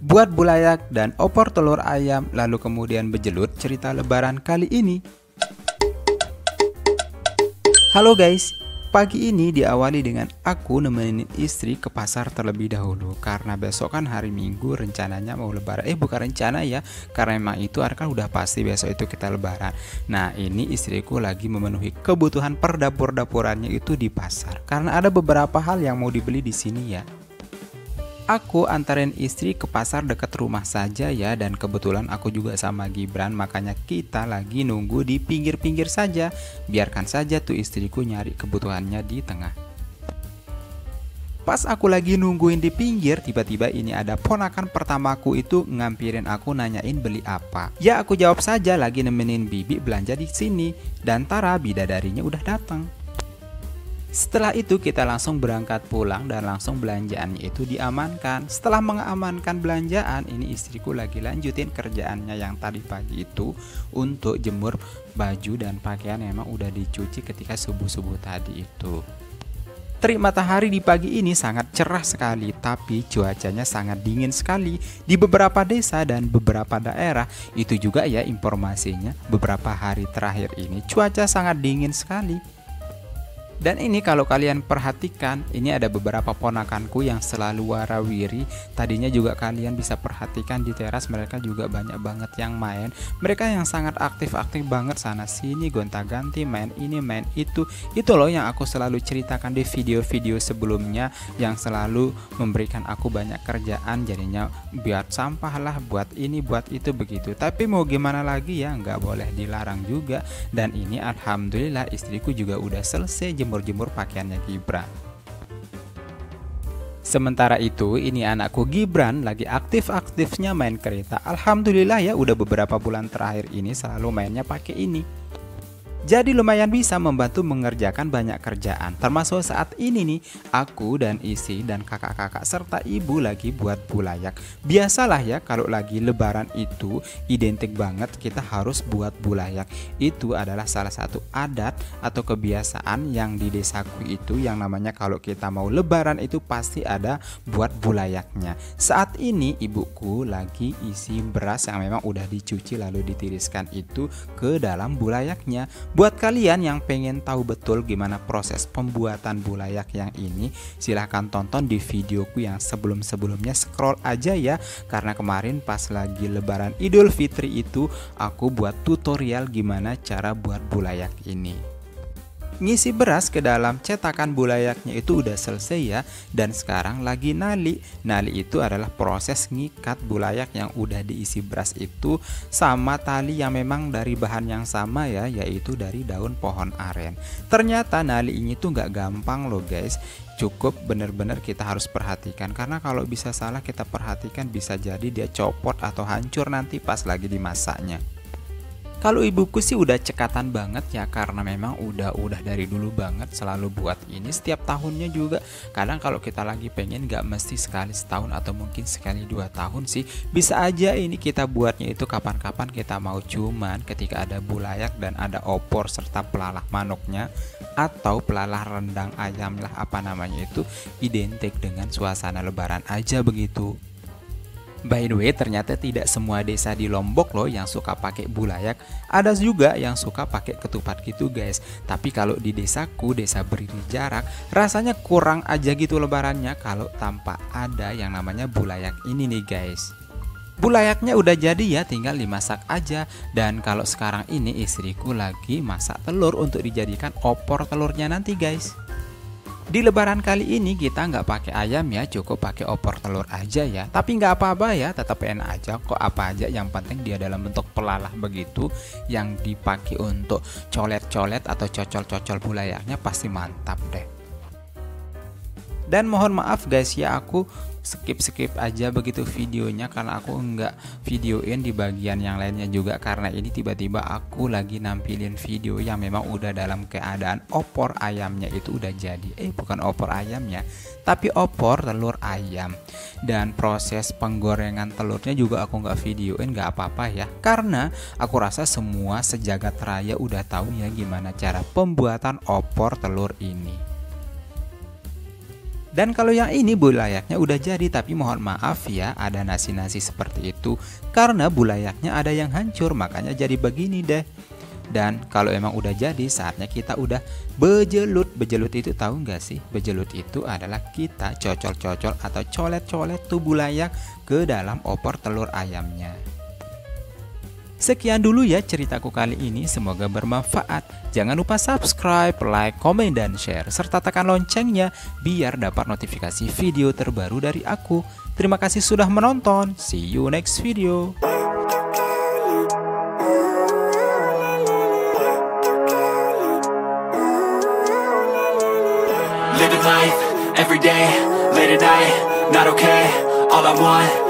buat bulayak dan opor telur ayam, lalu kemudian berjelut cerita lebaran kali ini. Halo guys, pagi ini diawali dengan aku nemenin istri ke pasar terlebih dahulu karena besok kan hari Minggu rencananya mau lebaran. Bukan rencana ya, karena emang itu kan udah pasti besok itu kita lebaran. Nah, ini istriku lagi memenuhi kebutuhan perdapur-dapurannya itu di pasar karena ada beberapa hal yang mau dibeli di sini ya. Aku antarin istri ke pasar dekat rumah saja ya, dan kebetulan aku juga sama Gibran, makanya kita lagi nunggu di pinggir-pinggir saja. Biarkan saja tuh istriku nyari kebutuhannya di tengah. Pas aku lagi nungguin di pinggir, tiba-tiba ini ada ponakan pertamaku itu ngampirin aku nanyain beli apa. Ya aku jawab saja lagi nemenin bibi belanja di sini, dan tara bidadarinya udah datang. Setelah itu kita langsung berangkat pulang dan langsung belanjaannya itu diamankan. Setelah mengamankan belanjaan, ini istriku lagi lanjutin kerjaannya yang tadi pagi itu untuk jemur baju dan pakaian yang memang udah dicuci ketika subuh-subuh tadi itu. Terik matahari di pagi ini sangat cerah sekali, tapi cuacanya sangat dingin sekali di beberapa desa dan beberapa daerah. Itu juga ya informasinya, beberapa hari terakhir ini cuaca sangat dingin sekali. Dan ini kalau kalian perhatikan, ini ada beberapa ponakanku yang selalu warawiri. Tadinya juga kalian bisa perhatikan di teras mereka juga banyak banget yang main. Mereka yang sangat aktif-aktif banget sana sini, gonta-ganti, main ini main itu. Itu loh yang aku selalu ceritakan di video-video sebelumnya, yang selalu memberikan aku banyak kerjaan. Jadinya buat sampah lah, buat ini, buat itu begitu. Tapi mau gimana lagi ya, nggak boleh dilarang juga. Dan ini alhamdulillah istriku juga udah selesai jemur pakaiannya Gibran. Sementara itu ini anakku Gibran lagi aktif-aktifnya main kereta. Alhamdulillah ya, udah beberapa bulan terakhir ini selalu mainnya pakai ini. Jadi lumayan bisa membantu mengerjakan banyak kerjaan. Termasuk saat ini nih, aku dan istri dan kakak-kakak serta ibu lagi buat bulayak. Biasalah ya kalau lagi lebaran itu identik banget kita harus buat bulayak. Itu adalah salah satu adat atau kebiasaan yang di desaku itu, yang namanya kalau kita mau lebaran itu pasti ada buat bulayaknya. Saat ini ibuku lagi isi beras yang memang udah dicuci lalu ditiriskan itu ke dalam bulayaknya. Buat kalian yang pengen tahu betul gimana proses pembuatan bulayak yang ini, silahkan tonton di videoku yang sebelum-sebelumnya, scroll aja ya. Karena kemarin pas lagi lebaran Idul Fitri itu aku buat tutorial gimana cara buat bulayak ini. Ngisi beras ke dalam cetakan bulayaknya itu udah selesai ya, dan sekarang lagi nali. Nali itu adalah proses ngikat bulayak yang udah diisi beras itu sama tali yang memang dari bahan yang sama ya, yaitu dari daun pohon aren. Ternyata nali ini tuh nggak gampang loh guys. Cukup bener-bener kita harus perhatikan, karena kalau bisa salah kita perhatikan bisa jadi dia copot atau hancur nanti pas lagi dimasaknya. Kalau ibuku sih udah cekatan banget ya, karena memang udah dari dulu banget selalu buat ini setiap tahunnya juga. Kadang kalau kita lagi pengen nggak mesti sekali setahun atau mungkin sekali 2 tahun sih, bisa aja ini kita buatnya itu kapan-kapan kita mau, cuman ketika ada bulayak dan ada opor serta pelalah manuknya atau pelalah rendang ayam lah apa namanya itu, identik dengan suasana lebaran aja begitu. By the way, ternyata tidak semua desa di Lombok loh yang suka pakai bulayak. Ada juga yang suka pakai ketupat gitu guys. Tapi kalau di desaku, desa Berdiri Jarak, rasanya kurang aja gitu lebarannya kalau tanpa ada yang namanya bulayak ini nih guys. Bulayaknya udah jadi ya, tinggal dimasak aja. Dan kalau sekarang ini istriku lagi masak telur untuk dijadikan opor telurnya nanti guys. Di lebaran kali ini kita nggak pakai ayam ya, cukup pakai opor telur aja ya. Tapi nggak apa-apa ya, tetap enak aja kok, apa aja yang penting dia dalam bentuk pelalah begitu, yang dipakai untuk colet-colet atau cocol-cocol bulayaknya pasti mantap deh. Dan mohon maaf guys ya, aku skip aja begitu videonya karena aku nggak videoin di bagian yang lainnya juga, karena ini tiba-tiba aku lagi nampilin video yang memang udah dalam keadaan opor ayamnya itu udah jadi. Bukan opor ayamnya, tapi opor telur ayam. Dan proses penggorengan telurnya juga aku nggak videoin, nggak apa-apa ya, karena aku rasa semua sejagat raya udah tahu ya gimana cara pembuatan opor telur ini. Dan kalau yang ini bulayaknya udah jadi, tapi mohon maaf ya ada nasi-nasi seperti itu karena bulayaknya ada yang hancur, makanya jadi begini deh. Dan kalau emang udah jadi, saatnya kita udah bejelut. Bejelut itu tahu nggak sih? Bejelut itu adalah kita cocol-cocol atau colet-colet tuh bulayak ke dalam opor telur ayamnya. Sekian dulu ya ceritaku kali ini, semoga bermanfaat. Jangan lupa subscribe, like, komen, dan share, serta tekan loncengnya biar dapat notifikasi video terbaru dari aku. Terima kasih sudah menonton, see you next video. Living life, every day, late at night, not okay, all I want